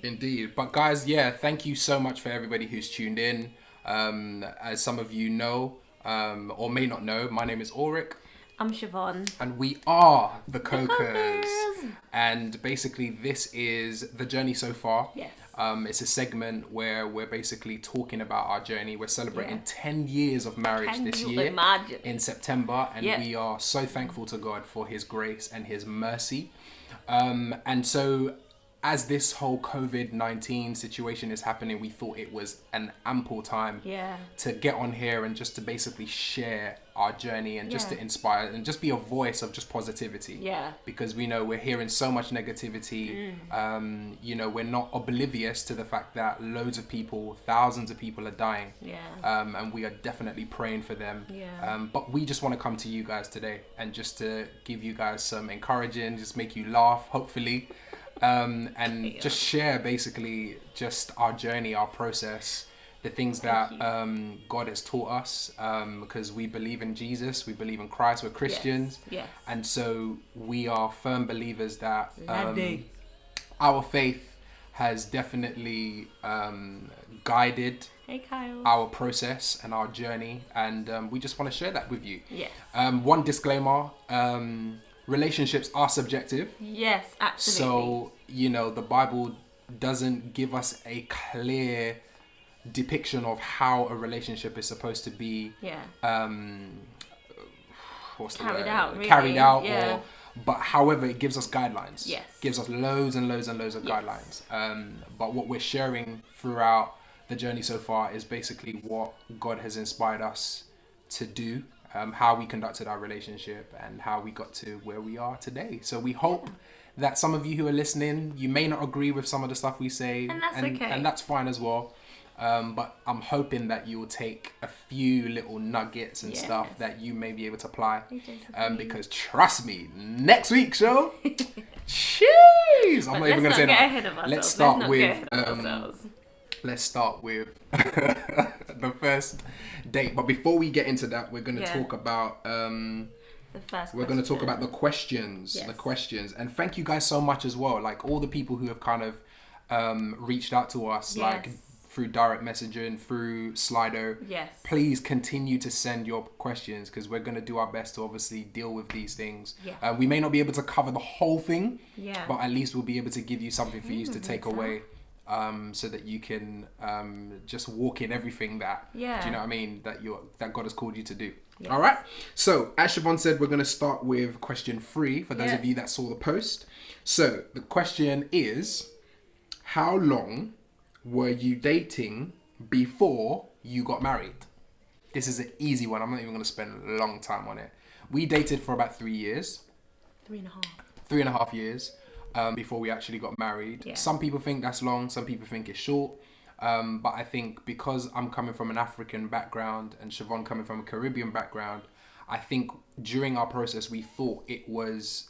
Indeed. But guys, yeah, thank you so much for everybody who's tuned in. As some of you know, or may not know, my name is Ulrich. I'm Siobhan. And we are the Cokers. Cokers. And basically, this is the journey so far. Yes. It's a segment where we're basically talking about our journey. We're celebrating 10 Yeah. years of marriage Can this you year imagine? in September. And Yep. we are so thankful to God for his grace and his mercy. And so as this whole COVID-19 situation is happening, we thought it was an ample time Yeah. to get on here and just to basically share our journey and just Yeah. to inspire and just be a voice of just positivity. Yeah. Because we know we're hearing so much negativity. We're not oblivious to the fact that loads of people, thousands of people are dying. Yeah. And we are definitely praying for them. Yeah. But we just want to come to you guys today and just to give you guys some encouraging, just make you laugh, hopefully. And just share basically just our journey, our process, the things that God has taught us, because we believe in Jesus, we believe in Christ, we're Christians. Yes. And so we are firm believers that Laddie. our faith has definitely guided Hey, Kyle. our process and our journey, and we just want to share that with you. Yes. One disclaimer, relationships are subjective. Yes, absolutely. So, the Bible doesn't give us a clear depiction of how a relationship is supposed to be Yeah. what's the Carried word? out, really. Carried out, Yeah. but however, it gives us guidelines. Yes. Gives us loads and loads and loads of guidelines. But what we're sharing throughout the journey so far is basically what God has inspired us to do, how we conducted our relationship, and how we got to where we are today. So we hope that some of you who are listening, you may not agree with some of the stuff we say, And that's okay. and that's fine as well. But I'm hoping that you'll take a few little nuggets and stuff Yes. that you may be able to apply. Exactly. Because trust me, next week, show. Jeez, I'm not even gonna say get that. ahead of ourselves. Let's start not with get ahead of ourselves. let's start with the first date. But before we get into that, we're gonna talk about The first we're going to talk question. about the questions. Yes. The questions. And thank you guys so much as well. Like all the people who have kind of reached out to us, like Yes. through direct messaging, through Slido. Yes. Please continue to send your questions because we're going to do our best to obviously deal with these things. Yeah. We may not be able to cover the whole thing, Yeah. but at least we'll be able to give you something for you to take away. So that you can just walk in everything that do you know what I mean, that God has called you to do. Yes. All right. So as Siobhan said, we're going to start with question 3 for those of you that saw the post. So the question is, how long were you dating before you got married? This is an easy one. I'm not even going to spend a long time on it. We dated for about 3 years. 3.5. 3.5 years before we actually got married. Yeah. Some people think that's long, some people think it's short. But I think because I'm coming from an African background and Siobhan coming from a Caribbean background, I think during our process we thought it was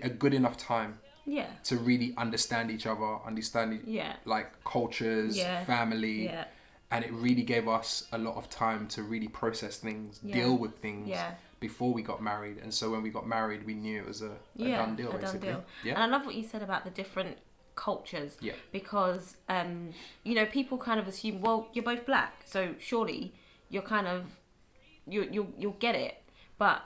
a good enough time Yeah. to really understand each other, understand like cultures, family. Yeah. And it really gave us a lot of time to really process things, Yeah. deal with things Yeah. before we got married. And so when we got married, we knew it was a done deal, basically. Yeah. And I love what you said about the different cultures. Yeah. Because, people kind of assume, well, you're both black, so surely you're kind of, you'll get it. But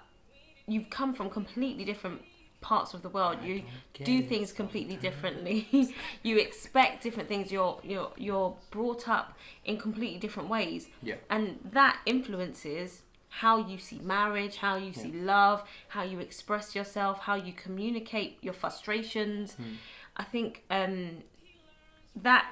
you've come from completely different parts of the world. You do things completely differently. You expect different things. You're brought up in completely different ways. Yeah. And that influences how you see marriage, how you see love, how you express yourself, how you communicate your frustrations. I think that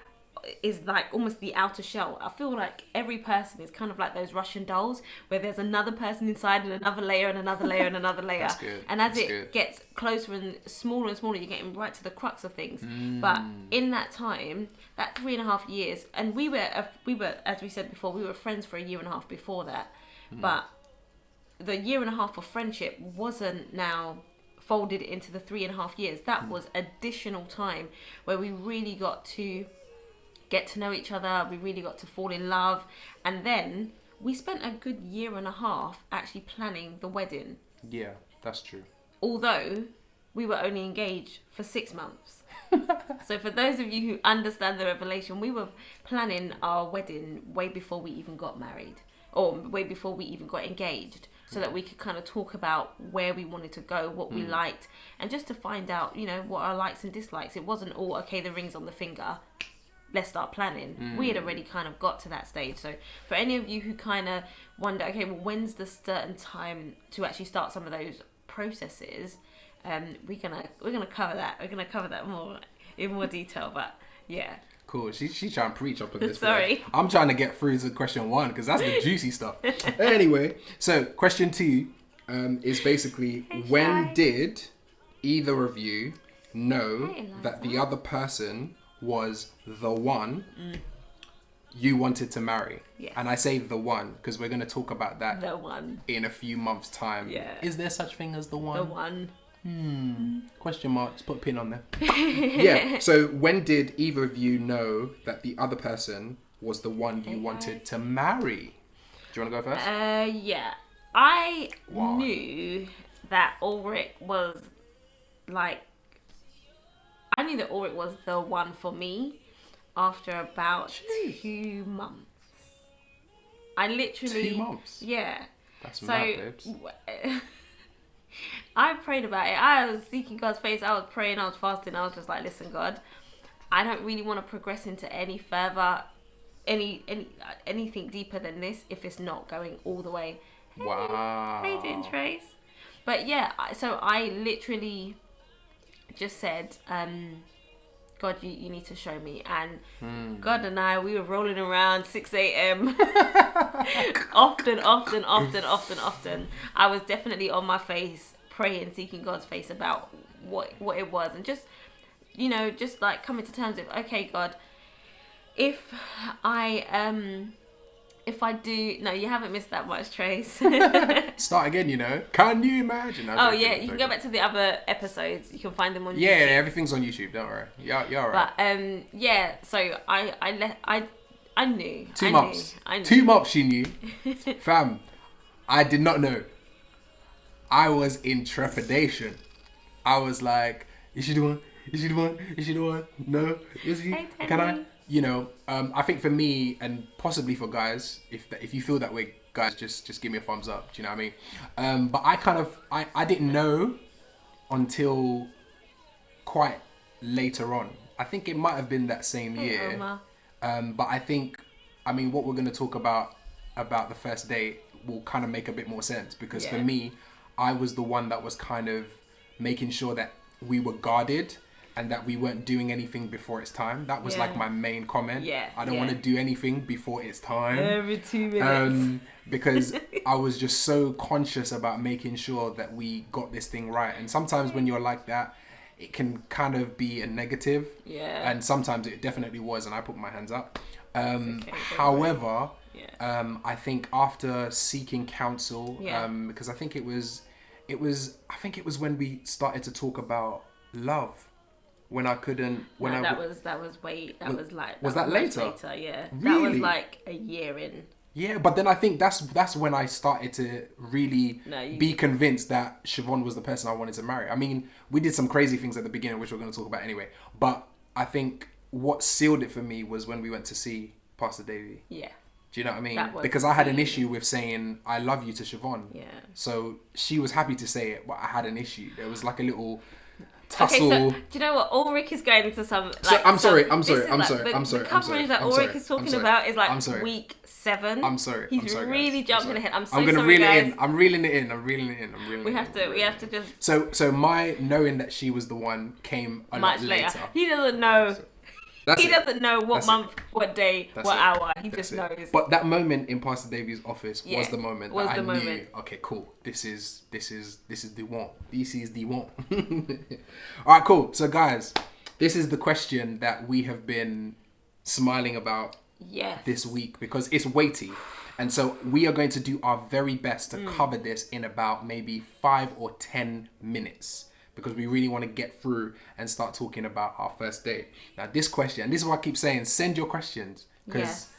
is like almost the outer shell. I feel like every person is kind of like those Russian dolls where there's another person inside and another layer and another layer and another layer. That's good. And as That's it good. gets closer and smaller, you're getting right to the crux of things. But in that time, that 3.5 years, and we were, as we said before, we were friends for 1.5 years before that. But the 1.5 years of friendship wasn't now folded into the 3.5 years. That was additional time where we really got to get to know each other. We really got to fall in love. And then we spent a good 1.5 years actually planning the wedding. Yeah, that's true. Although we were only engaged for 6 months. So for those of you who understand the revelation, we were planning our wedding way before we even got married, or way before we even got engaged, so that we could kind of talk about where we wanted to go, what we liked, and just to find out, you know, what our likes and dislikes. It wasn't all, okay, the ring's on the finger, let's start planning. We had already kind of got to that stage. So for any of you who kind of wonder, okay, well, when's the certain time to actually start some of those processes, we're gonna cover that. We're gonna cover that more in more detail. But yeah. Cool. She's trying to preach up on this. Sorry. I'm trying to get through to question 1 because that's the juicy stuff. Anyway, so question 2 is basically, when did either of you know that the other person was the one you wanted to marry? Yes. And I say the one because we're going to talk about that The one. in a few months' time. Yeah. Is there such thing as the one? The one. Question marks. Put a pin on there. Yeah. So when did either of you know that the other person was the one you wanted to marry? Do you want to go first? Yeah. I Why? knew that Ulrich was I knew that Ulrich was the one for me after about 2 months. I literally 2 months. Yeah. That's mad, babes. I prayed about it. I was seeking God's face. I was praying. I was fasting. I was just like, listen, God, I don't really want to progress into any further, anything deeper than this if it's not going all the way. Hey, Wow. how you doing, Trace? But yeah, so I literally just said, God, you need to show me. And God and I, we were rolling around 6 a.m. often. I was definitely on my face, praying, seeking God's face about what it was. And just, you know, just like coming to terms with, okay, God, if I do, no, you haven't missed that much, Trace. Start again, you know. Can you imagine? Oh yeah, you can go back to the other episodes. You can find them on Yeah, YouTube. everything's on YouTube. Don't worry. You're alright. But yeah, so I knew. 2 I months. Knew, I knew. 2 months she knew. Fam, I did not know. I was in trepidation. I was like, is she the one? Is she the one? Is she the one? No? Is he? Hey, Can I? Teddy. You know, I think for me and possibly for guys, if you feel that way, guys, just give me a thumbs up. Do you know what I mean? But I didn't know until quite later on. I think it might have been that same year. Omar. But I think, I mean, what we're going to talk about the first date will kind of make a bit more sense because for Yeah. me, I was the one that was kind of making sure that we were guarded and that we weren't doing anything before it's time. That was like Yeah. my main comment. Yeah, I don't yeah. want to do anything before it's time. Every 2 minutes. Because I was just so conscious about making sure that we got this thing right. And sometimes when you're like that, it can kind of be a negative. Yeah. And sometimes it definitely was, and I put my hands up. okay, don't However, Yeah. I think after seeking counsel, Yeah. because I think it was when we started to talk about love. When I couldn't, when No, I that was Was that much later? Yeah. That was Really? like a year in. Yeah, but then I think that's when I started to really No, you- be convinced that Siobhan was the person I wanted to marry. I mean, we did some crazy things at the beginning, which we're going to talk about anyway. But I think what sealed it for me was when we went to see Pastor Davey. Yeah. Do you know what I mean? That was Because I had an sealed. issue with saying I love you to Siobhan. Yeah. So she was happy to say it, but I had an issue. There was like a little Okay, tussle. so do you know what? Ulrich is going into some. Like, So, I'm sorry, this I'm is sorry. The coverage that Ulrich is talking about is I'm like sorry. week 7. I'm sorry. He's I'm sorry, guys. really I'm jumping sorry. ahead. I'm so I'm gonna sorry, reel guys. it in. I'm reeling it in. We have to just So my knowing that she was the one came a much lot later. later. He doesn't know. That's He it. doesn't know what That's month, what day, That's what it. hour. He That's just it. knows. But that moment in Pastor Davies' office Yeah, was the moment was that the I knew. moment. Okay, cool. This is the one. This is the one. All right, cool. So guys, this is the question that we have been smiling about Yes. this week because it's weighty. And so we are going to do our very best to Mm. cover this in about maybe 5 or 10 minutes because we really want to get through and start talking about our first date. Now this question, and this is what I keep saying, send your questions because Yes.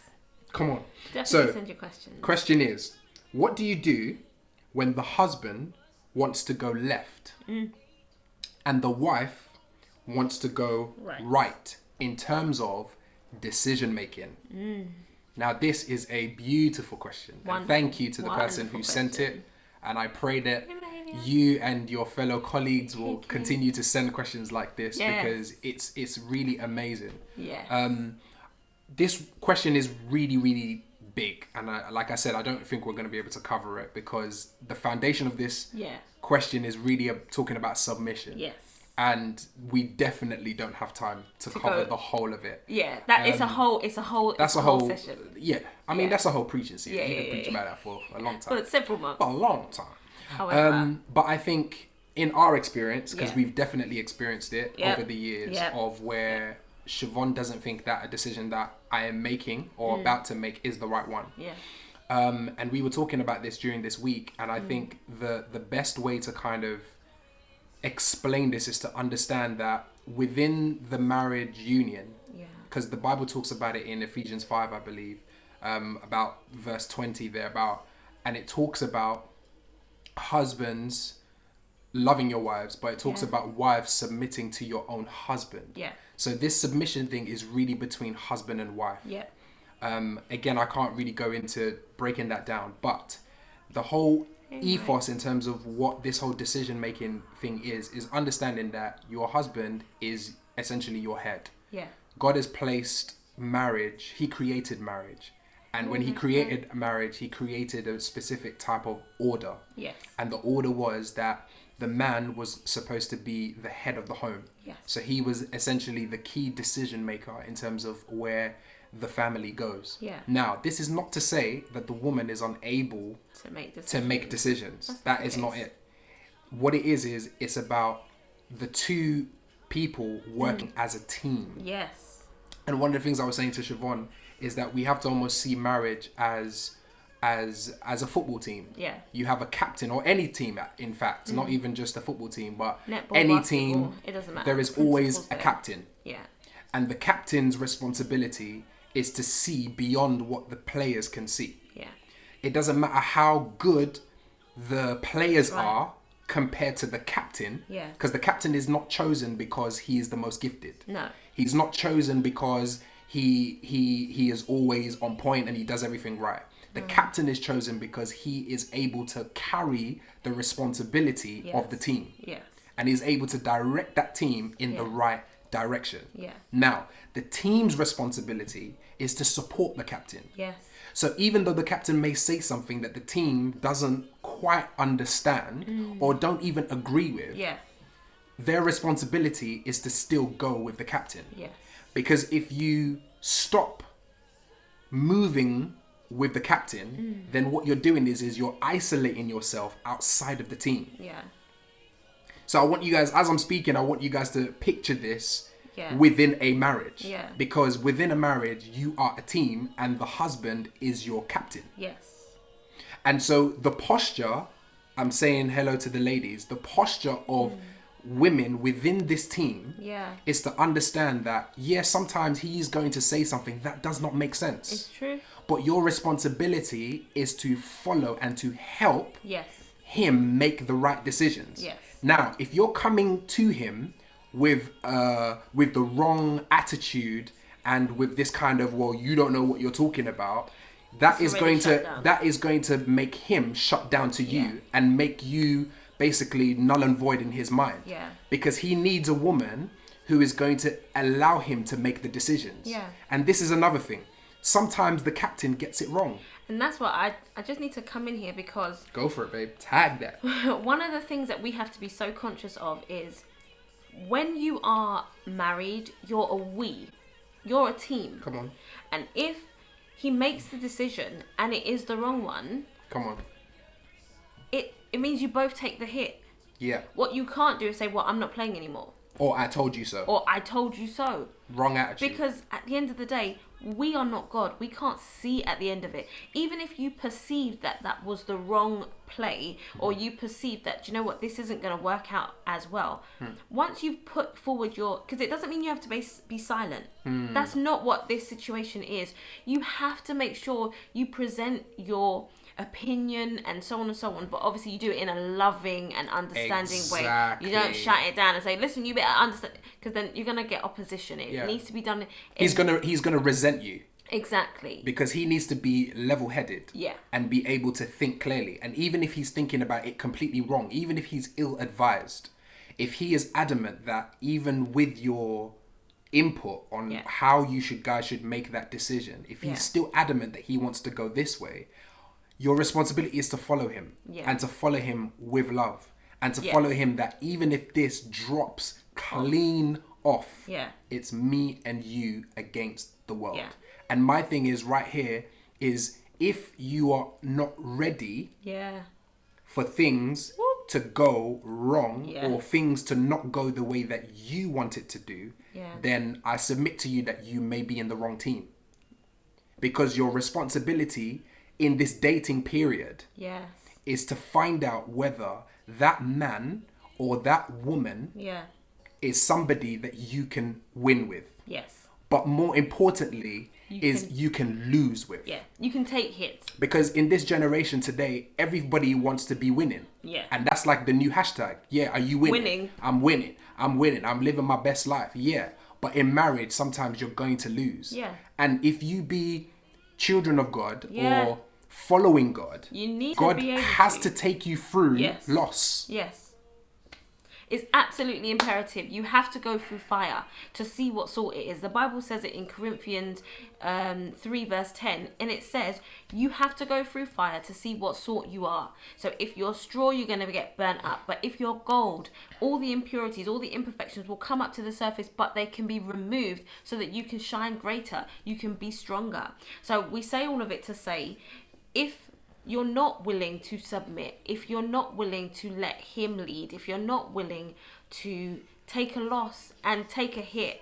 come on. Definitely So send your questions. question is, what do you do when the husband wants to go left Mm. and the wife wants to go right in terms of decision making? Now, this is a beautiful question. And thank you to the person who sent it. And I pray that you and your fellow colleagues will continue to send questions like this because it's really amazing. This question is really, really big. And like I said, I don't think we're going to be able to cover it because the foundation of this question is really talking about submission. And we definitely don't have time to cover the whole of it. It's a whole session. I mean, that's a whole preaching series. You can preach about that for a long time. For several months. For a long time. However, but I think in our experience, because we've definitely experienced it over the years of where Siobhan doesn't think that a decision that I am making or about to make is the right one. And we were talking about this during this week, and I think the best way to kind of explain this is to understand that within the marriage union, because the Bible talks about it in Ephesians 5, I believe, about verse 20 thereabout, and it talks about husbands loving your wives, but it talks about wives submitting to your own husband. So this submission thing is really between husband and wife. Again, I can't really go into breaking that down, but the whole ethos in terms of what this whole decision making thing is understanding that your husband is essentially your head. God has placed marriage, he created marriage, and when he created marriage, he created a specific type of order. And the order was that the man was supposed to be the head of the home. So he was essentially the key decision maker in terms of where the family goes. Now, this is not to say that the woman is unable to make decisions. That is not it. What it is it's about the two people working as a team. And one of the things I was saying to Siobhan is that we have to almost see marriage as a football team. You have a captain, or any team, in fact, not even just a football team, but netball, any basketball, team, it doesn't matter. there is always a captain. Yeah. And the captain's responsibility is to see beyond what the players can see. Yeah. It doesn't matter how good the players are compared to the captain. Yeah. Because the captain is not chosen because he is the most gifted. No. He's not chosen because he is always on point and he does everything right. The captain is chosen because he is able to carry the responsibility of the team. Yeah. And he's able to direct that team in the right direction. Yeah. Now, the team's responsibility is to support the captain. Yes. So even though the captain may say something that the team doesn't quite understand or don't even agree with, their responsibility is to still go with the captain. Yeah. Because if you stop moving with the captain, then what you're doing is you're isolating yourself outside of the team. Yeah. So I want you guys, as I'm speaking, I want you guys to picture this Yeah. within a marriage. Yeah. Because within a marriage, you are a team and the husband is your captain. Yes. And so the posture, I'm saying hello to the ladies, the posture of women within this team is to understand that, yes, sometimes he is going to say something that does not make sense. It's true. But your responsibility is to follow and to help Yes. him make the right decisions. Yes. Now, if you're coming to him with the wrong attitude and with this kind of, well, you don't know what you're talking about, that is going to make him shut down to you and make you basically null and void in his mind. Yeah. Because he needs a woman who is going to allow him to make the decisions. Yeah. And this is another thing. Sometimes the captain gets it wrong. And that's what I just need to come in here because Go for it, babe. Tag that. one of the things that we have to be so conscious of is when you are married, you're a we. You're a team. Come on. And if he makes the decision and it is the wrong one, Come on. it means you both take the hit. Yeah. What you can't do is say, well, I'm not playing anymore. Or I told you so. Or I told you so. Wrong attitude. Because at the end of the day, we are not God. We can't see at the end of it. Even if you perceive that was the wrong play, or you perceive that, you know what, this isn't going to work out as well. Once you've put forward because it doesn't mean you have to be silent. That's not what this situation is. You have to make sure you present your opinion and so on and so on, but obviously you do it in a loving and understanding way. Exactly. You don't shut it down and say, listen, you better understand, because then you're gonna get opposition. It needs to be done He's gonna resent you. Exactly. Because he needs to be level-headed. Yeah. And be able to think clearly. And even if he's thinking about it completely wrong, even if he's ill-advised, if he is adamant that even with your input on how you guys should make that decision, if he's still adamant that he wants to go this way, your responsibility is to follow him. And to follow him with love. And to follow him that even if this drops clean off, it's me and you against the world. And my thing is right here is, if you are not ready for things to go wrong or things to not go the way that you want it to do, then I submit to you that you may be in the wrong team. Because your responsibility in this dating period is to find out whether that man or that woman is somebody that you can win with. But more importantly, you can lose with. You can take hits. Because in this generation today, everybody wants to be winning. And that's like the new hashtag. Are you winning? I'm winning. I'm living my best life. But in marriage, sometimes you're going to lose. And if you be children of God or following God, you need God to be able has to take you through loss. It's absolutely imperative. You have to go through fire to see what sort it is. The Bible says it in Corinthians 3 verse 10, and it says you have to go through fire to see what sort you are. So if you're straw, you're going to get burnt up. But if you're gold, all the impurities, all the imperfections will come up to the surface, but they can be removed so that you can shine greater. You can be stronger. So we say all of it to say, if you're not willing to submit, if you're not willing to let him lead, if you're not willing to take a loss and take a hit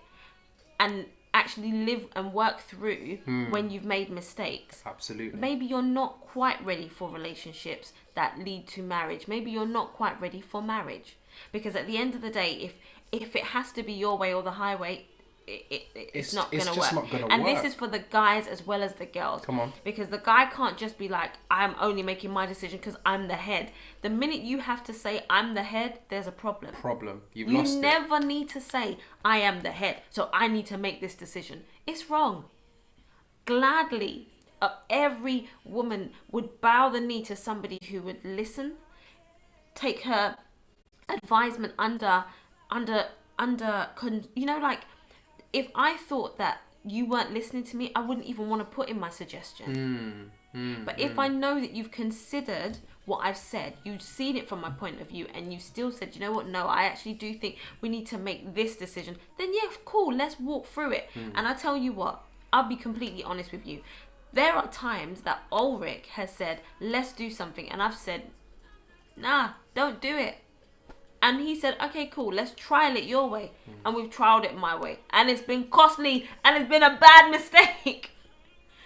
and actually live and work through when you've made mistakes. Absolutely. Maybe you're not quite ready for relationships that lead to marriage. Maybe you're not quite ready for marriage. Because at the end of the day, if it has to be your way or the highway, it's not going to work. Not gonna and work. This is for the guys as well as the girls. Come on. Because the guy can't just be like, I'm only making my decision because I'm the head. The minute you have to say I'm the head, there's a problem. You've lost it. You never need to say I am the head, so I need to make this decision. It's wrong. Gladly, every woman would bow the knee to somebody who would listen, take her advisement under, like, if I thought that you weren't listening to me, I wouldn't even want to put in my suggestion. But if I know that you've considered what I've said, you've seen it from my point of view, and you still said, you know what, no, I actually do think we need to make this decision, then yeah, cool, let's walk through it. And I tell you what, I'll be completely honest with you. There are times that Ulrich has said, let's do something, and I've said, nah, don't do it. And he said, okay, cool, let's trial it your way. And we've trialed it my way. And it's been costly and it's been a bad mistake.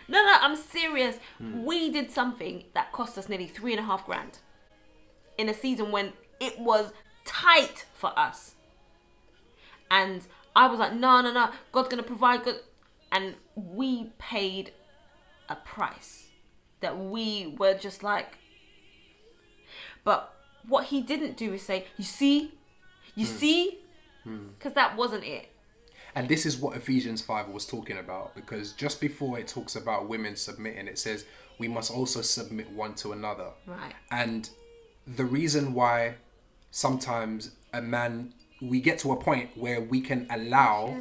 No, I'm serious. We did something that cost us nearly $3,500 in a season when it was tight for us. And I was like, no, God's going to provide good. And we paid a price that we were just like, but what he didn't do is say, you see? Because that wasn't it. And this is what Ephesians 5 was talking about, because just before it talks about women submitting, it says we must also submit one to another. Right. And the reason why sometimes we get to a point where we can allow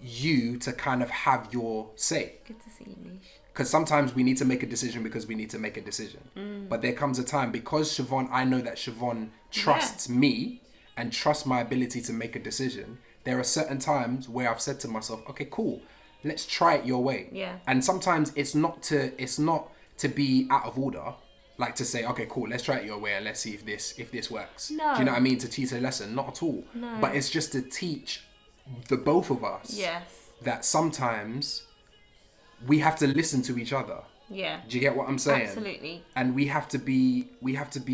you to kind of have your say. Good to see you, Nish. Because sometimes we need to make a decision because we need to make a decision. But there comes a time, because I know that Siobhan trusts me and trusts my ability to make a decision. There are certain times where I've said to myself, okay, cool, let's try it your way. Yeah. And sometimes it's not to be out of order, like to say, okay, cool, let's try it your way and let's see if this works. No. Do you know what I mean? To teach a lesson, not at all. No. But it's just to teach the both of us that sometimes we have to listen to each other. Yeah. Do you get what I'm saying? Absolutely. And we have to be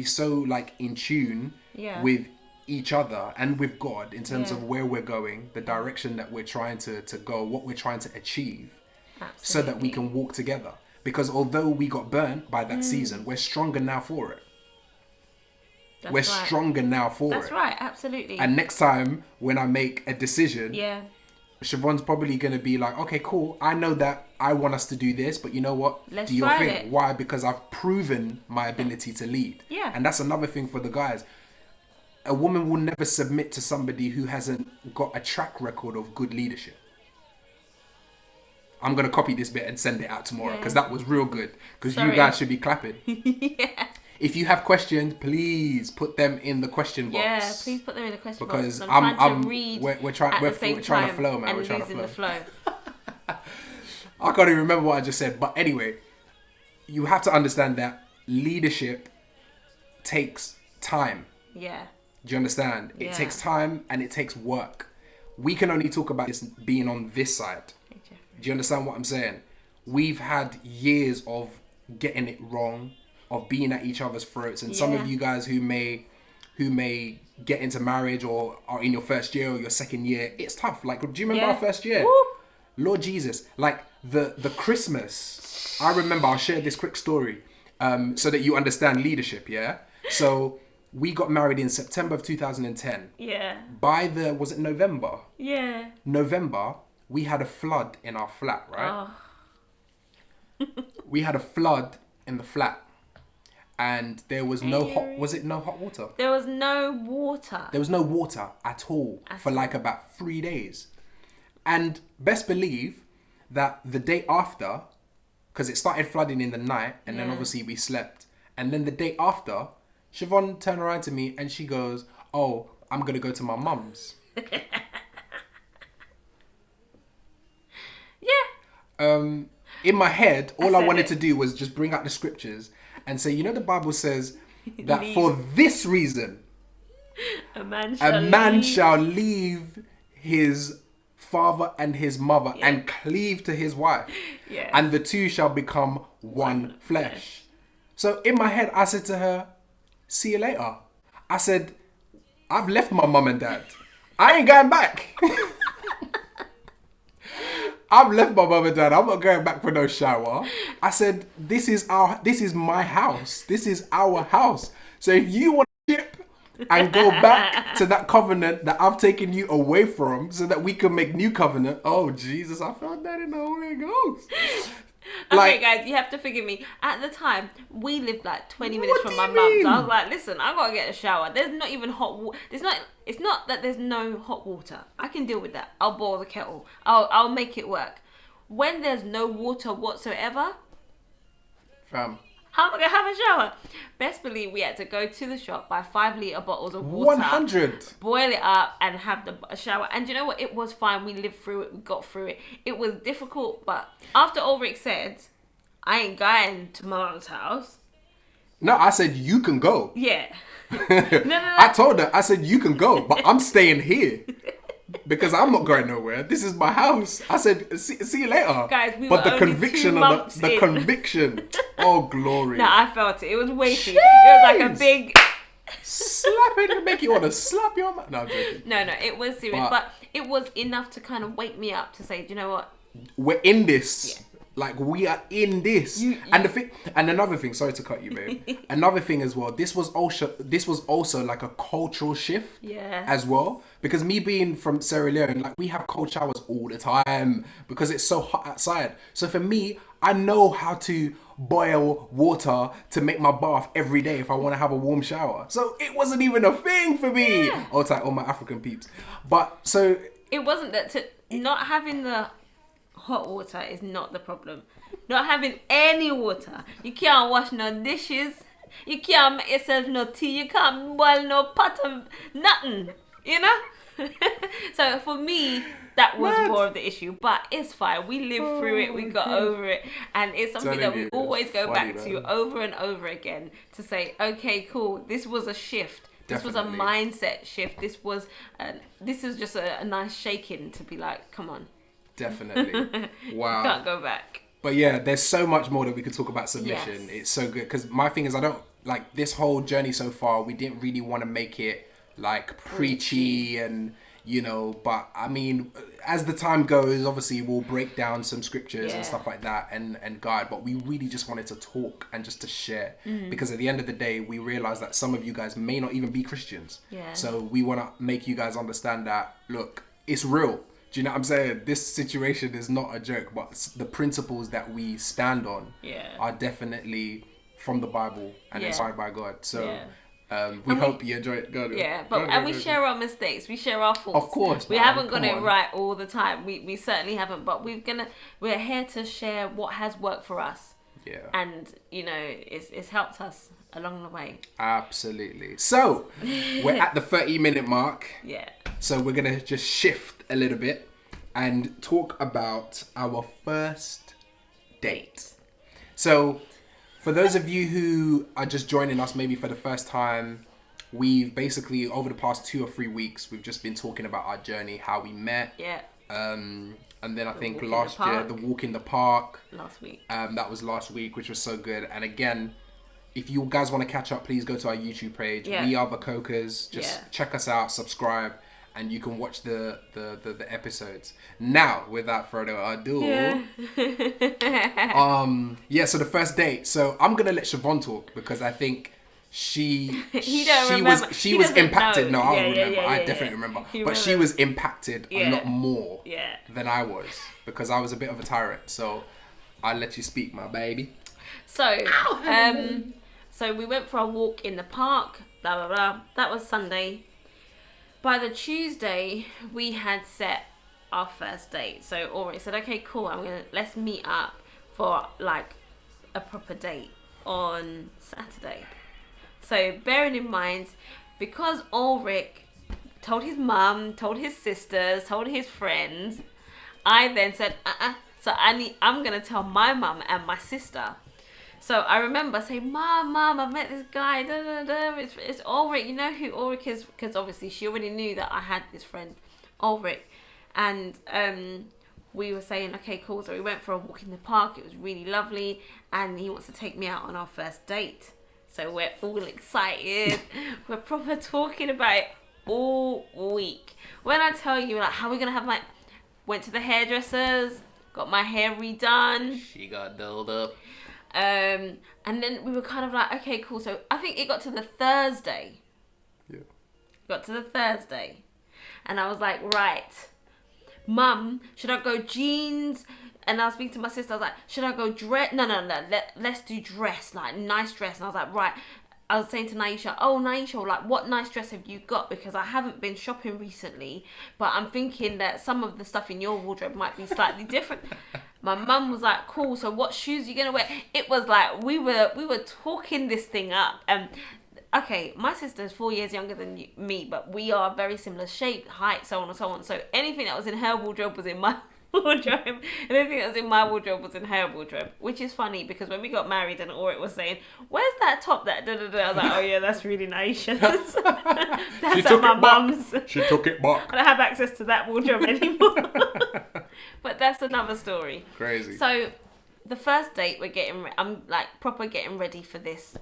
so like in tune with each other and with God in terms of where we're going, the direction that we're trying to go, what we're trying to achieve. Absolutely. So that we can walk together. Because although we got burnt by that season, we're stronger now for it. That's We're right. stronger now for That's it. right, absolutely. And next time when I make a decision, yeah, Siobhan's probably going to be like, okay, cool. I know that I want us to do this, but you know what? Let's do your try thing. it. Why? Because I've proven my ability to lead. Yeah. And that's another thing for the guys. A woman will never submit to somebody who hasn't got a track record of good leadership. I'm going to copy this bit and send it out tomorrow because that was real good. Because you Sorry. guys should be clapping. yeah. If you have questions, please put them in the question box. Yeah, please put them in the question Because box. I'm trying to we're read trying at the same we're trying to time flow, man. and We're trying to losing flow. the flow. I can't even remember what I just said. But anyway, you have to understand that leadership takes time. Yeah. Do you understand? It Yeah. takes time and it takes work. We can only talk about this being on this side. Hey, Jeffrey. Do you understand what I'm saying? We've had years of getting it wrong, of being at each other's throats, and some Yeah. of you guys who may get into marriage or are in your first year or your second year, it's tough. Like, do you remember Yeah. our first year? Woo. Lord Jesus, like the Christmas. I remember. I'll share this quick story, so that you understand leadership. Yeah. So we got married in September of 2010. Yeah. By was it November? Yeah. November, we had a flood in our flat, right? Oh. We had a flood in the flat, and there was no hot. Was it no hot water? There was no water. There was no water at all for like about 3 days, and best believe that the day after, because it started flooding in the night, and then Yeah. obviously we slept, and then the day after, Siobhan turned around to me and she goes, "Oh, I'm gonna go to my mum's." Yeah. In my head, all I said wanted it. to do was just bring out the scriptures and say, you know, the Bible says that Leave. for this reason, A man a man leave. shall leave his father and his mother and cleave to his wife, Yes. and the two shall become one flesh. So in my head, I said to her, "See you later." I said, "I've left my mum and dad. I ain't going back." I've left my mum and dad. I'm not going back for no shower. I said, this is my house. This is our house. So if you want to ship and go back to that covenant that I've taken you away from so that we can make new covenant. Oh, Jesus, I felt that in the Holy Ghost. Okay, guys, you have to forgive me. At the time, we lived like 20 minutes What from do my you mum. So I mean? was like, listen, I gotta get a shower. There's not even hot water. It's not that there's no hot water. I can deal with that. I'll boil the kettle. I'll make it work. When there's no water whatsoever, Fam, how am I gonna have a shower? Best believe we had to go to the shop, buy 5-litre bottles of water. 100. Boil it up and have a shower. And you know what? It was fine. We lived through it. We got through it. It was difficult, but after Ulrich said, I ain't going to my mum's house. No, I said, you can go. Yeah. I told her, I said, you can go, but I'm staying here. Because I'm not going nowhere. This is my house. I said, see you later. Guys, we but were the only conviction 2 of months the in. conviction. Oh, glory. No, I felt it. It was weighty. It was like a Jeez. big... Slap it and make you want to slap your man. No, I'm joking. No, it was serious. But it was enough to kind of wake me up to say, do you know what? We're in this. Yeah. Like, we are in this. And the thing, and another thing, sorry to cut you, babe. Another thing as well, this was also like a cultural shift. Yeah. As well. Because me being from Sierra Leone, like, we have cold showers all the time because it's so hot outside. So for me, I know how to boil water to make my bath every day if I want to have a warm shower. So it wasn't even a thing for me. Yeah. Oh, it's like all my African peeps. But so It wasn't that not having the hot water is not the problem. Not having any water. You can't wash no dishes. You can't make yourself no tea. You can't boil no pot of nothing. You know? So for me, that was Mad. more of the issue. But it's fine. We lived through it. We got over it. And it's something Telling that we you, always it's go funny, back man. to over and over again to say, okay, cool. This was a shift. This was a Definitely. mindset shift. This is just a nice shaking to be like, come on. definitely. Wow. Can't go back. But yeah, there's so much more that we could talk about submission. Yes. It's so good because my thing is I don't like this whole journey so far. We didn't really want to make it like preachy and But I mean, as the time goes, obviously we'll break down some scriptures and stuff like that and guide, but we really just wanted to talk and just to share, because at the end of the day, we realize that some of you guys may not even be Christians. So we want to make you guys understand that, look, it's real. Do you know what I'm saying? This situation is not a joke, but the principles that we stand on are definitely from the Bible and inspired by God. So we hope you enjoy it. We share our mistakes. We share our faults. Of course, we haven't got it right all the time. We certainly haven't. But we're here to share what has worked for us. Yeah. And it's helped us along the way. Absolutely. So we're at the 30-minute mark. Yeah. So we're gonna just shift a little bit and talk about our first date. So, for those of you who are just joining us maybe for the first time, we've basically, over the past 2 or 3 weeks, we've just been talking about our journey, how we met. Yeah. And then I think last year, the walk in the park. Last week. That was last week, which was so good. And again, if you guys want to catch up, please go to our YouTube page. Yeah. We are the Cokers. Just check us out, subscribe, and you can watch the episodes. Now, without further ado, so the first date. So I'm gonna let Siobhan talk because I think she was impacted. Know. No, I remember. I definitely remember. But she was impacted a lot more than I was, because I was a bit of a tyrant. So I'll let you speak, my baby. So so we went for a walk in the park. Blah blah blah. That was Sunday. By the Tuesday, we had set our first date. So Ulrich said, "Okay, cool. Let's meet up for like a proper date on Saturday." So bearing in mind, because Ulrich told his mum, told his sisters, told his friends, I then said, So I'm gonna tell my mum and my sister. So I remember saying, Mom, I met this guy, it's Ulrich. You know who Ulrich is? Because obviously she already knew that I had this friend, Ulrich. And we were saying, okay, cool. So we went for a walk in the park. It was really lovely. And he wants to take me out on our first date. So we're all excited. We're proper talking about it all week. When I tell you, like, how we're going to have, like, went to the hairdressers, got my hair redone. She got dolled up. And then we were kind of like, okay, cool. So I think it got to the Thursday. Yeah. Got to the Thursday. And I was like, right, Mum, should I go jeans? And I was speaking to my sister. I was like, should I go dress? No. Let's do dress, like nice dress. And I was like, right. I was saying to Naisha, like, what nice dress have you got? Because I haven't been shopping recently, but I'm thinking that some of the stuff in your wardrobe might be slightly different. My mum was like, cool, so what shoes are you going to wear? It was like, we were talking this thing up. And okay, my sister is 4 years younger than me, but we are very similar shape, height, so on and so on. So anything that was in her wardrobe was in my wardrobe, and anything that was in my wardrobe was in her wardrobe, which is funny because when we got married and Ulrich was saying, where's that top that I was like, oh yeah, that's really nice. That's at my mum's. She took it back. I don't have access to that wardrobe anymore. But that's another story. Crazy. So the first date, I'm like proper getting ready for this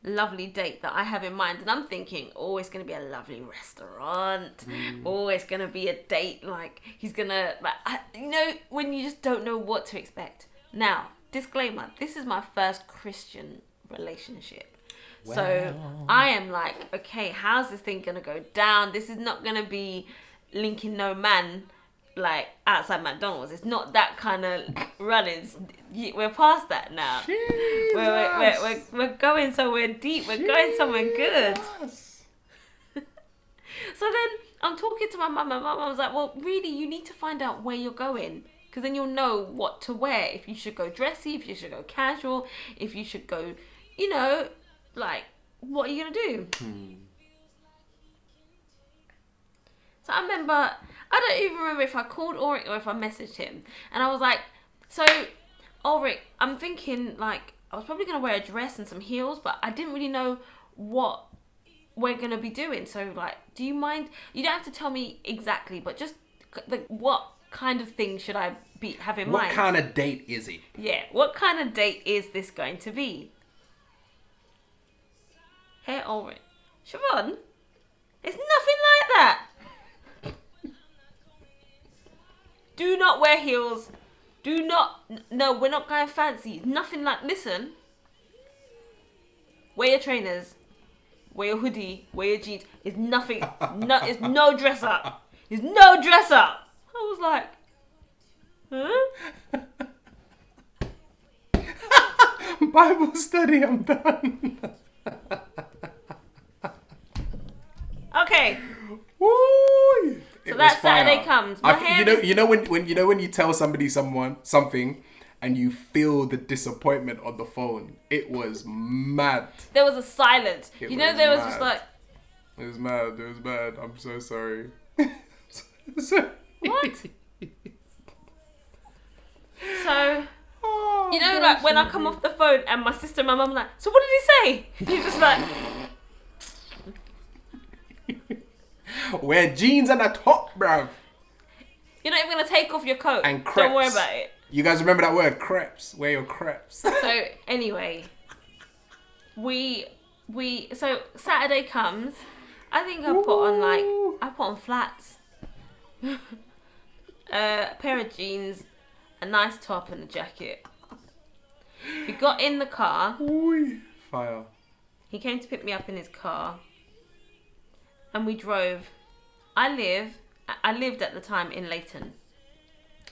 lovely date that I have in mind, and I'm thinking, it's going to be a lovely restaurant, it's going to be a date, like he's going to, like, when you just don't know what to expect. Now, disclaimer, this is my first Christian relationship. Well. So I am like, okay, how's this thing going to go down? This is not going to be linking no man like outside McDonald's. It's not that kind of runnings. We're past that now. We're going somewhere deep. We're going somewhere good. So then I'm talking to my mum, and my mum was like, well, really, you need to find out where you're going, because then you'll know what to wear. If you should go dressy, if you should go casual, if you should go, like, what are you going to do? So I remember, I don't even remember if I called Ulrich or if I messaged him. And I was like, so, Ulrich, I'm thinking, like, I was probably going to wear a dress and some heels, but I didn't really know what we're going to be doing. So, like, do you mind? You don't have to tell me exactly, but just, what kind of thing should I have in mind? What kind of date is it? Yeah, what kind of date is this going to be? Hey, Ulrich. Siobhan, it's nothing like that. Do not wear heels. Do not. No, we're not going fancy. Nothing like. Listen. Wear your trainers. Wear your hoodie. Wear your jeans. It's nothing. No, it's no dress up. It's no dress up. I was like, huh? Bible study, I'm done. Okay. Woo! So that Saturday comes. My hair you know when you tell somebody something and you feel the disappointment on the phone. It was mad. There was a silence. It you know, was there was mad. just like, It was mad. It was bad. I'm so sorry. what? So, Oh, you know, like when I come off the phone and my sister and my mum are like, so what did he say? You're just like, wear jeans and a top, bruv. you're not even gonna take off your coat. And Don't worry crepes. about it. You guys remember that word, crepes? Wear your crepes. So anyway, so Saturday comes. I think I put on flats, a pair of jeans, a nice top and a jacket. We got in the car. Ooh, fire. He came to pick me up in his car, and we drove. I lived at the time in Leighton.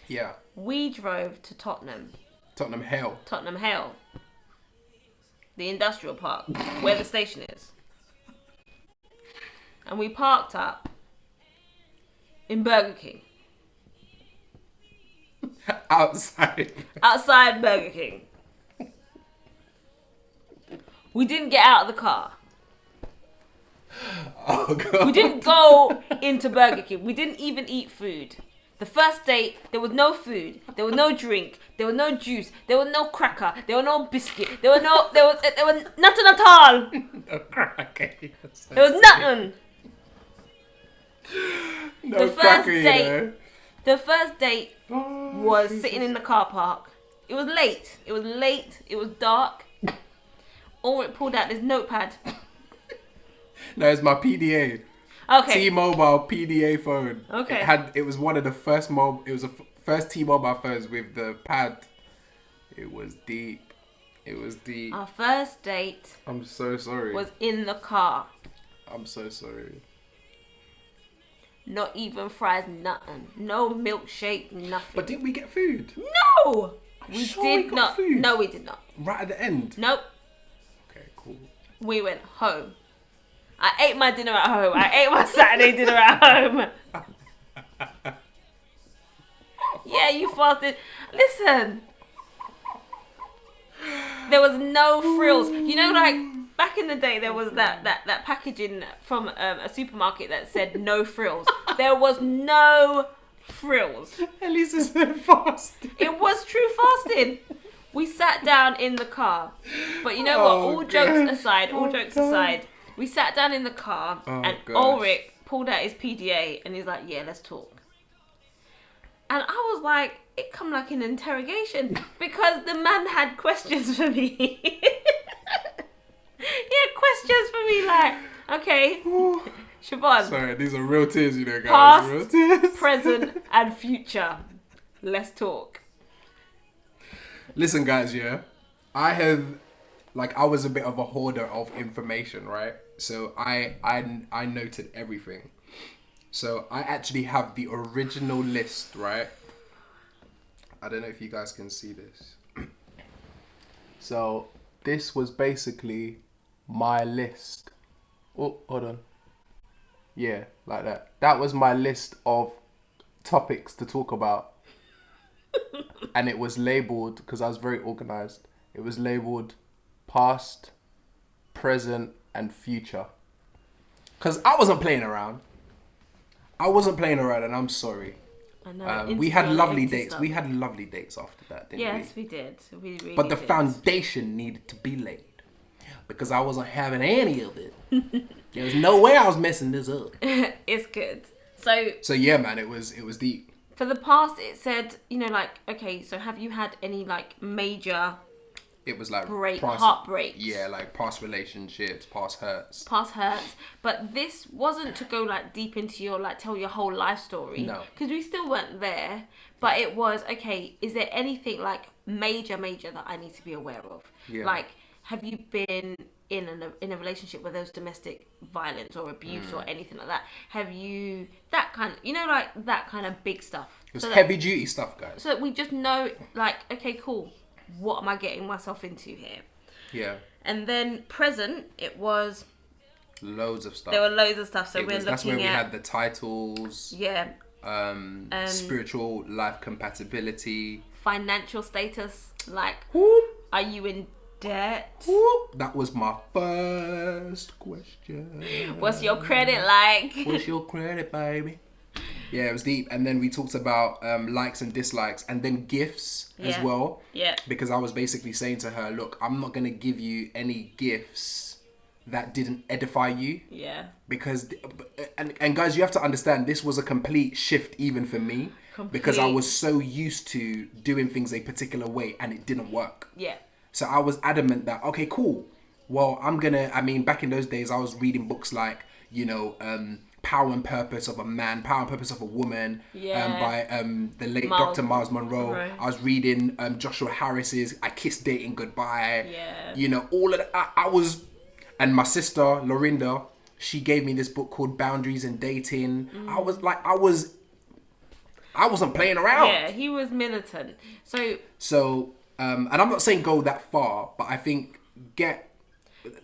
Yeah. We drove to Tottenham Tottenham Hale. Hale, the industrial park, where the station is. And we parked up in Burger King. Outside. Outside Burger King. We didn't get out of the car. Oh, God. We didn't go into Burger King. We didn't even eat food. The first date, there was no food, there was no drink, there was no juice, there was no cracker, there was no biscuit, there was nothing at all. No cracker. There was nothing. No The first cracker, you date- know. The first date Oh, was sitting in the car park. It was late. It was dark. Ulrich pulled out this notepad. No, it's my PDA. Okay. T-Mobile PDA phone. Okay. It was one of the first first T-Mobile phones with the pad. It was deep. It was deep. Our first date I'm so sorry. was in the car. I'm so sorry. Not even fries, nothing. No milkshake, nothing. But didn't we get food? No! We sure did we got not. food. No, we did not. Right at the end. Nope. Okay, cool. We went home. I ate my dinner at home. I ate my Saturday dinner at home. Yeah, you fasted. Listen. There was no frills. You know, like back in the day, there was that packaging from a supermarket that said no frills. There was no frills. At least it's fasting. It was true fasting. We sat down in the car. But you know what? Oh, All jokes God. aside, Oh, God. we sat down in the car Oh, and gosh. Ulrich pulled out his PDA and he's like, yeah, let's talk. And I was like, it come like an interrogation because the man had questions for me. He had questions for me like, okay, Siobhan, Sorry, these are real tears, you know, guys. Past, Real tears. present and future. Let's talk. Listen, guys, yeah. I was a bit of a hoarder of information, right? So I noted everything. So I actually have the original list, right? I don't know if you guys can see this. So this was basically my list. Oh, hold on. Yeah, like that. That was my list of topics to talk about. And it was labeled, because I was very organized, it was labeled past, present, and future. Because I wasn't playing around. And I'm sorry. I know. We had Instagram, lovely Insta dates. stuff. We had lovely dates after that, didn't Yes, we did. We really But the did. foundation needed to be laid. Because I wasn't having any of it. There was no way I was messing this up. It's good. So So yeah, man, it was deep. for the past, it said, you know, like, okay, so have you had any like major It was like heartbreaks? Yeah, like past relationships, past hurts. Past hurts, but this wasn't to go like deep into your like tell your whole life story. No. Because we still weren't there. But it was, okay, is there anything like major that I need to be aware of? Yeah. Like, have you been in a relationship where there's domestic violence or abuse or anything like that? Have you, that kind of, like that kind of big stuff. It was heavy duty stuff, guys. So that we just know, like, okay, cool. What am I getting myself into here? Yeah. And then present, it was... Loads of stuff. There were loads of stuff. So we're looking that's where we at... had the titles. Yeah. Spiritual life compatibility. Financial status. Like, Whoop. are you in debt? Whoop. That was my first question. What's your credit like? What's your credit, baby? Yeah, it was deep. And then we talked about likes and dislikes, and then gifts as well. Yeah. Because I was basically saying to her, look, I'm not going to give you any gifts that didn't edify you. Yeah. Because, and guys, you have to understand, this was a complete shift even for me. Because I was so used to doing things a particular way and it didn't work. Yeah. So I was adamant that, okay, cool. Well, back in those days, I was reading books like, Power and Purpose of a Man, Power and Purpose of a Woman, by the late Dr. Miles Monroe. Right. I was reading Joshua Harris's I Kissed Dating Goodbye. Yeah. All of that. I was, and my sister, Lorinda, she gave me this book called Boundaries in Dating. I wasn't playing around. Yeah, he was militant. So, and I'm not saying go that far, but I think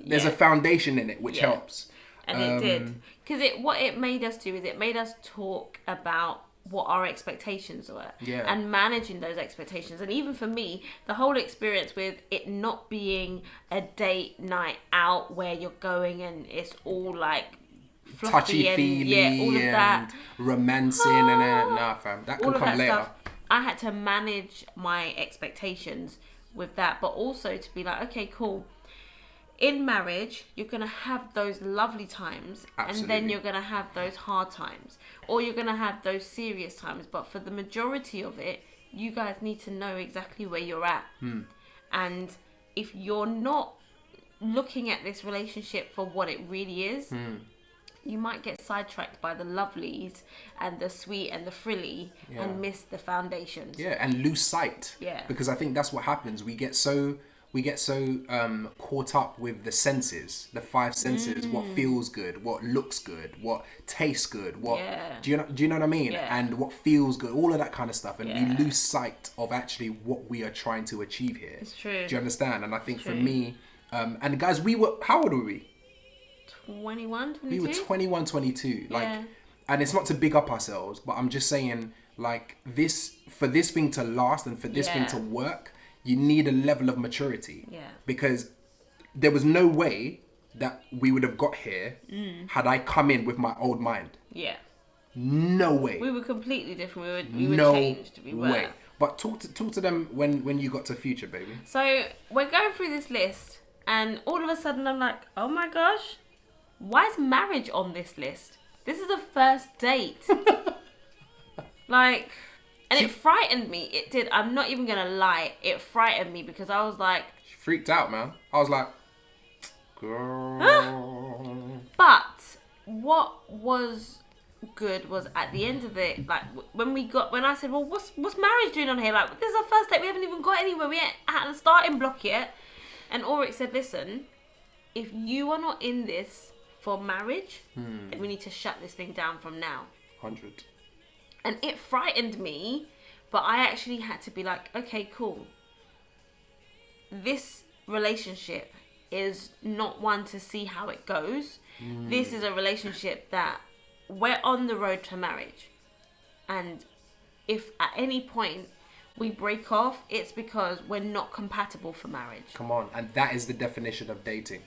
there's a foundation in it which helps. And it did. Because what it made us do is it made us talk about what our expectations were. Yeah. And managing those expectations. And even for me, the whole experience with it not being a date night out where you're going and it's all like fluffy touchy-feely all of that. Romancing and nah, fam. That can come later. I had to manage my expectations with that. But also to be like, okay, cool. In marriage, you're going to have those lovely times. Absolutely. And then you're going to have those hard times. Or you're going to have those serious times. But for the majority of it, you guys need to know exactly where you're at. And if you're not looking at this relationship for what it really is, you might get sidetracked by the lovelies and the sweet and the frilly and miss the foundations. Yeah, and lose sight. Yeah. Because I think that's what happens. We get so caught up with the senses, the five senses, what feels good, what looks good, what tastes good, do you know what I mean? Yeah. And what feels good, all of that kind of stuff. And we lose sight of actually what we are trying to achieve here. It's true. Do you understand? And I think for me, and guys, how old were we? 21, 22? We were 21, 22. And it's not to big up ourselves, but I'm just saying, like, for this thing to last and for this thing to work, you need a level of maturity. Yeah. Because there was no way that we would have got here had I come in with my old mind. Yeah. No way. We were completely different. We were changed. We were. Way. But talk to them when you got to Future, baby. So we're going through this list, and all of a sudden I'm like, oh my gosh, why is marriage on this list? This is a first date. And it frightened me. It did. I'm not even gonna lie. It frightened me because I was like... She freaked out, man. I was like, girl. But what was good was at the end of it, like when I said, well, what's marriage doing on here? Like, this is our first date. We haven't even got anywhere. We ain't at the starting block yet. And Ulrich said, listen, if you are not in this for marriage, then we need to shut this thing down from now. 100. And it frightened me, but I actually had to be like, okay, cool. This relationship is not one to see how it goes. This is a relationship that we're on the road to marriage. And if at any point we break off, it's because we're not compatible for marriage. Come on. And that is the definition of dating.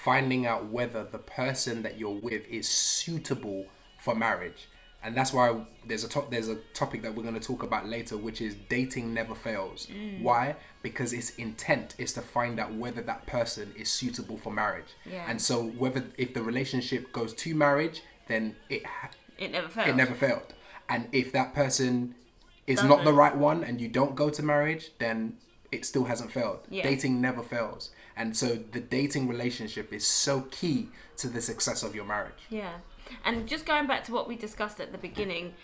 Finding out whether the person that you're with is suitable for marriage. And that's why there's a topic that we're going to talk about later, which is dating never fails. Why? Because its intent is to find out whether that person is suitable for marriage. Yeah. And so if the relationship goes to marriage, then it never failed. It never failed. And if that person is not the right one and you don't go to marriage, then it still hasn't failed. Yeah. Dating never fails. And so the dating relationship is so key to the success of your marriage. Yeah. And just going back to what we discussed at the beginning,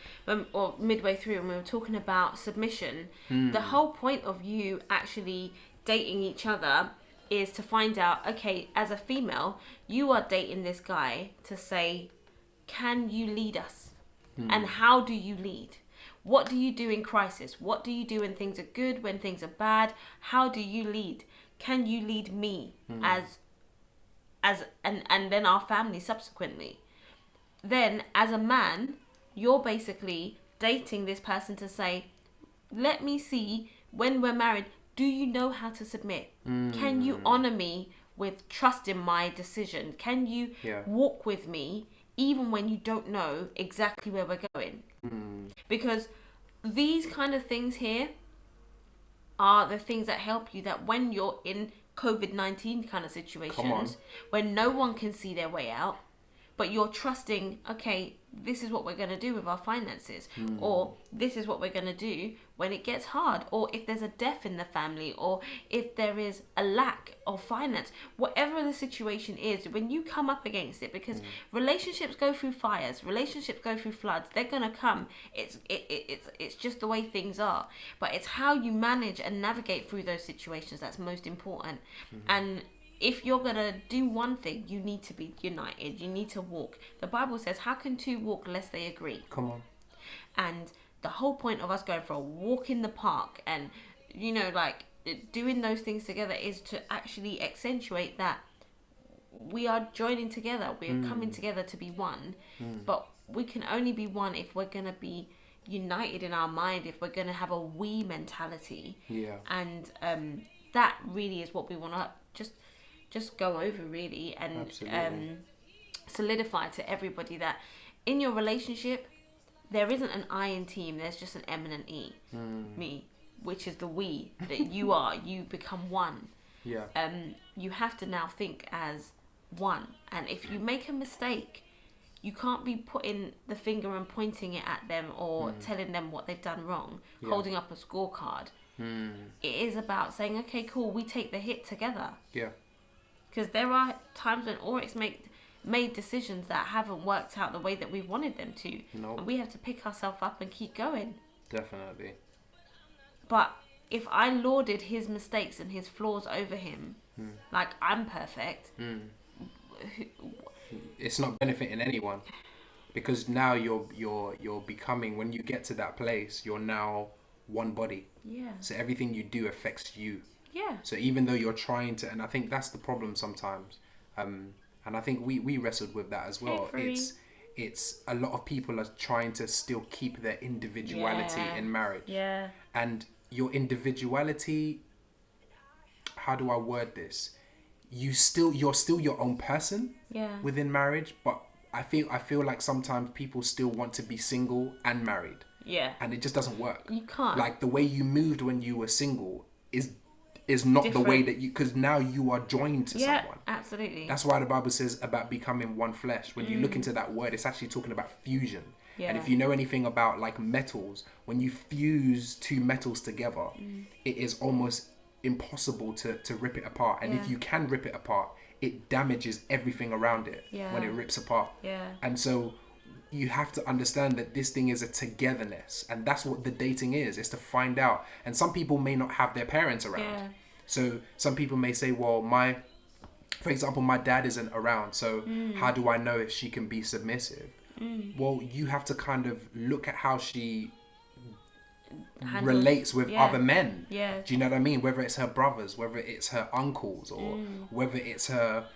or midway through, when we were talking about submission, the whole point of you actually dating each other is to find out, okay, as a female, you are dating this guy to say, can you lead us? And how do you lead? What do you do in crisis? What do you do when things are good, when things are bad? How do you lead? Can you lead me and then our family subsequently? Then as a man, you're basically dating this person to say, let me see, when we're married, do you know how to submit? Can you honor me with trust in my decision? Can you walk with me even when you don't know exactly where we're going? Because these kind of things here are the things that help you, that when you're in COVID-19 kind of situations, when no one can see their way out, but you're trusting, okay, this is what we're going to do with our finances, or this is what we're going to do when it gets hard, or if there's a death in the family, or if there is a lack of finance, whatever the situation is, when you come up against it, because relationships go through fires, relationships go through floods, they're going to come. It's just the way things are, but it's how you manage and navigate through those situations that's most important. And if you're going to do one thing, you need to be united. You need to walk. The Bible says, how can two walk lest they agree? Come on. And the whole point of us going for a walk in the park and, you know, like doing those things together is to actually accentuate that we are joining together. We are coming together to be one. But we can only be one if we're going to be united in our mind, if we're going to have a we mentality. Yeah. And that really is what we want to just go over, really, and solidify to everybody that in your relationship there isn't an I in team, there's just an M and an E. Me, which is the we, that you become one. You have to now think as one, and if you make a mistake, you can't be putting the finger and pointing it at them or telling them what they've done wrong, holding up a scorecard. It is about saying, okay, cool, we take the hit together. Because there are times when Oryx made decisions that haven't worked out the way that we wanted them to. Nope. And we have to pick ourselves up and keep going. Definitely. But if I lauded his mistakes and his flaws over him, like I'm perfect, it's not benefiting anyone. Because now you're becoming, when you get to that place, you're now one body. So everything you do affects you. So even though you're trying to, and I think that's the problem sometimes, and I think we wrestled with that as well. It's a lot of people are trying to still keep their individuality in marriage. And your individuality, how do I word this? You're still your own person within marriage, but I feel like sometimes people still want to be single and married. And it just doesn't work. You can't. Like the way you moved when you were single is not different. The way that you, because now you are joined to someone. Absolutely. That's why the Bible says about becoming one flesh. When you look into that word, it's actually talking about fusion. And if you know anything about like metals, when you fuse two metals together, it is almost impossible to rip it apart. And if you can rip it apart, it damages everything around it when it rips apart. And so you have to understand that this thing is a togetherness, and that's what the dating is to find out. And some people may not have their parents around, so some people may say, well, for example, my dad isn't around, so how do I know if she can be submissive? Well, you have to kind of look at how she relates with other men. Do you know what I mean? Whether it's her brothers, whether it's her uncles, or whether it's her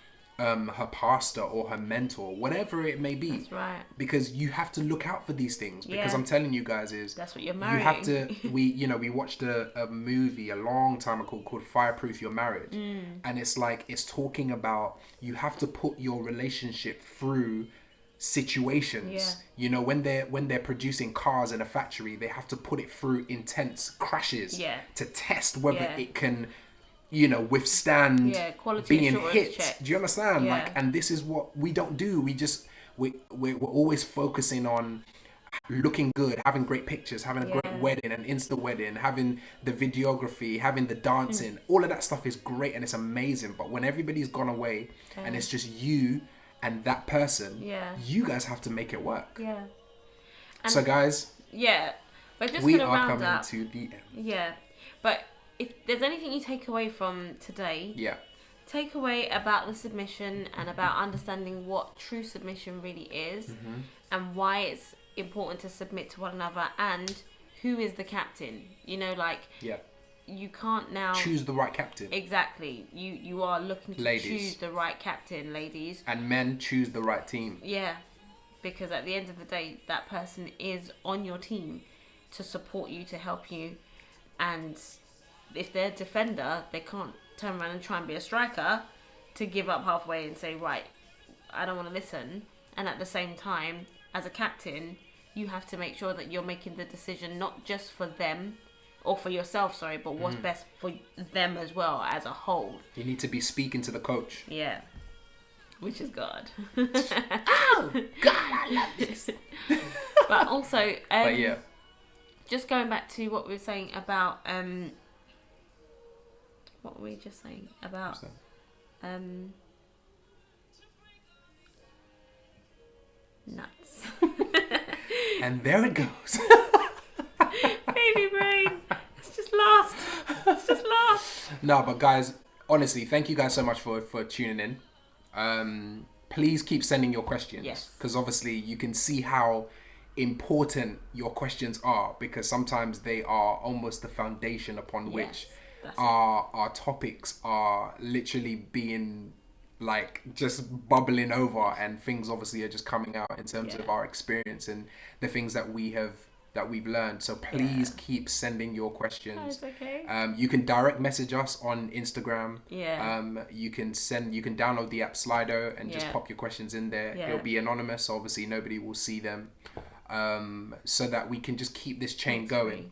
pastor or her mentor, whatever it may be. That's right. Because you have to look out for these things. Because I'm telling you guys, that's what you're marrying. You have to. We watched a movie a long time ago called Fireproof Your Marriage, and it's talking about you have to put your relationship through situations. When they're producing cars in a factory, they have to put it through intense crashes to test whether it can withstand being hit. Checks. Do you understand? And this is what we don't do. We're always focusing on looking good, having great pictures, having a great wedding, an Insta wedding, having the videography, having the dancing. All of that stuff is great and it's amazing. But when everybody's gone away and it's just you and that person, Yeah. you guys have to make it work. Yeah. And So guys, yeah, but just we gonna are round coming up. to the end. Yeah, but if there's anything you take away from today, Yeah. take away about the submission and about understanding what true submission really is, Mm-hmm. and why it's important to submit to one another, and who is the captain. You know, like Yeah. you can't now Choose the right captain. exactly. You are looking to Ladies. choose the right captain, ladies. And men, choose the right team. Yeah, because at the end of the day, that person is on your team to support you, to help you, and if they're a defender, they can't turn around and try and be a striker to give up halfway and say, right, I don't want to listen. And at the same time, as a captain, you have to make sure that you're making the decision not just for them or for yourself, sorry, but what's best for them as well as a whole. You need to be speaking to the coach. Yeah. Which is God. Oh, God, I love this. But also, But yeah. just going back to what we were saying about what were we just saying about What's nuts. And there it goes. Baby brain. It's just lost. It's just lost. No, but guys, honestly, thank you guys so much for tuning in. Please keep sending your questions. Yes. Because obviously you can see how important your questions are, because sometimes they are almost the foundation upon which that's our topics are literally being like just bubbling over, and things obviously are just coming out in terms of our experience and the things that we've learned. So please keep sending your questions. That's okay. You can direct message us on Instagram. Yeah. You can download the app Slido and just Yeah. pop your questions in there. Yeah. It'll be anonymous, so obviously nobody will see them. So that we can just keep this chain going.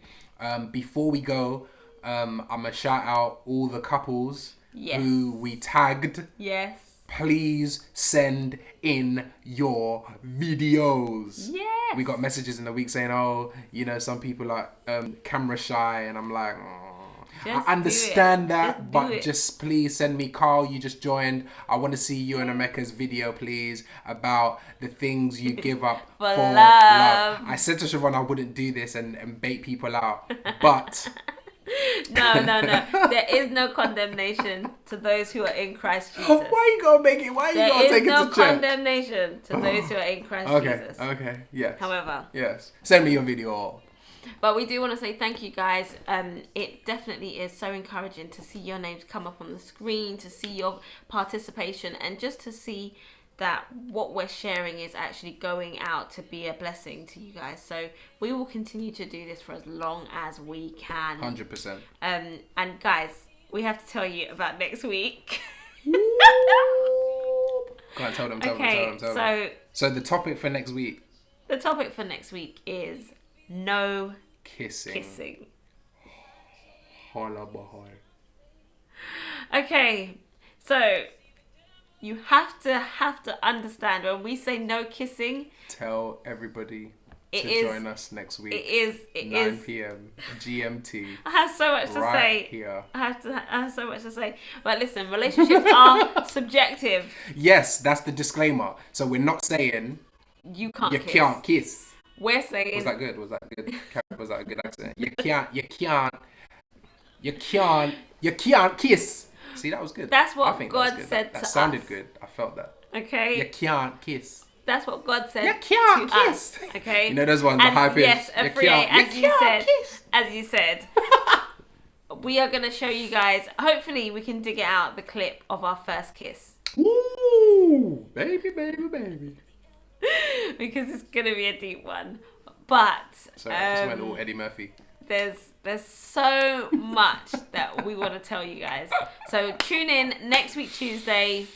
Before we go, I'm gonna shout out all the couples who we tagged. Yes. Please send in your videos. Yes. We got messages in the week saying, oh, you know, some people are camera shy, and I'm like, Just I understand do it. that, Just do but it. just please send me. Carl, you just joined. I want to see you and Emeka's video, please, about the things you give up For for love. I said to Siobhan I wouldn't do this and bait people out, but No. There is no condemnation to those who are in Christ Jesus. why you gonna make it? Why you There gonna is take no it to church? condemnation to those who are in Christ Okay, Jesus. okay, yes. However, Yes. Send me your video. but we do want to say thank you guys. It definitely is so encouraging to see your names come up on the screen, to see your participation, and just to see that what we're sharing is actually going out to be a blessing to you guys. So we will continue to do this for as long as we can. 100%. And guys, we have to tell you about next week. Go on, tell them, tell Okay, them, tell them. So the topic for next week, the topic for next week is no kissing. kissing. Holla bahoy. Okay, so you have to understand when we say no kissing, Tell everybody It to is- join us next week. it is 9 p.m. GMT. I have so much to right say. here. I have so much to say. But listen, relationships are subjective. Yes, that's the disclaimer. So we're not saying You can't you kiss. can't kiss. We're saying Was that good? Was that good? Was that a good accent? You can't kiss. See, that was good. That's what I think that was God good. said that to sounded us. good. I felt that. okay. You can't kiss. That's what God said You can't to kiss. us. Okay. You know those ones, the And high pitch. yes, You Afriye, can't- as you you can't said, kiss. as you said. We are gonna show you guys. Hopefully, we can dig out the clip of our first kiss Ooh, baby, baby, baby. because it's gonna be a deep one. But So I just went all Eddie Murphy. there's so much that we want to tell you guys. So tune in next week Tuesday,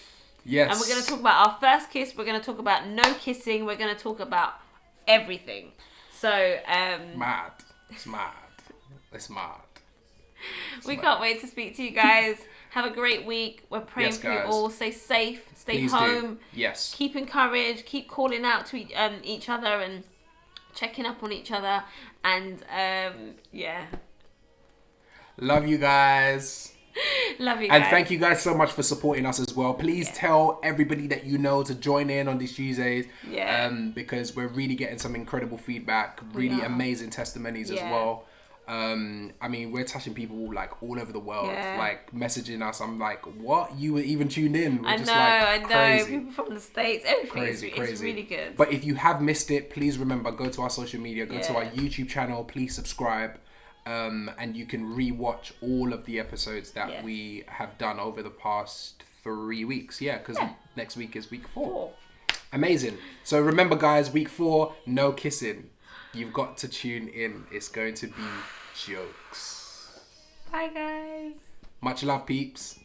Yes. and we're gonna talk about our first kiss. We're gonna talk about no kissing. We're gonna talk about everything. So Mad. It's mad. It's mad. we can't wait to speak to you guys. Have a great week. We're praying Yes, for you guys. all. Stay safe. Stay Please home. do. Yes. Keep encouraged. Keep calling out to each other and checking up on each other. And yeah. Love you guys. Love you guys. And thank you guys so much for supporting us as well. Please tell everybody that you know to join in on these Tuesdays. Yeah. Because we're really getting some incredible feedback, really amazing testimonies as well. I mean, we're touching people like all over the world, like messaging us. I'm like, what? You were even tuned in? We're I know. Crazy. People from the States, everything. Crazy. It's really good. But if you have missed it, please remember, go to our social media, go to our YouTube channel, please subscribe. And you can re-watch all of the episodes that we have done over the past 3 weeks. Because next week is week 4. Amazing. So remember, guys, week 4, no kissing. You've got to tune in. It's going to be jokes. Bye, guys. Much love, peeps.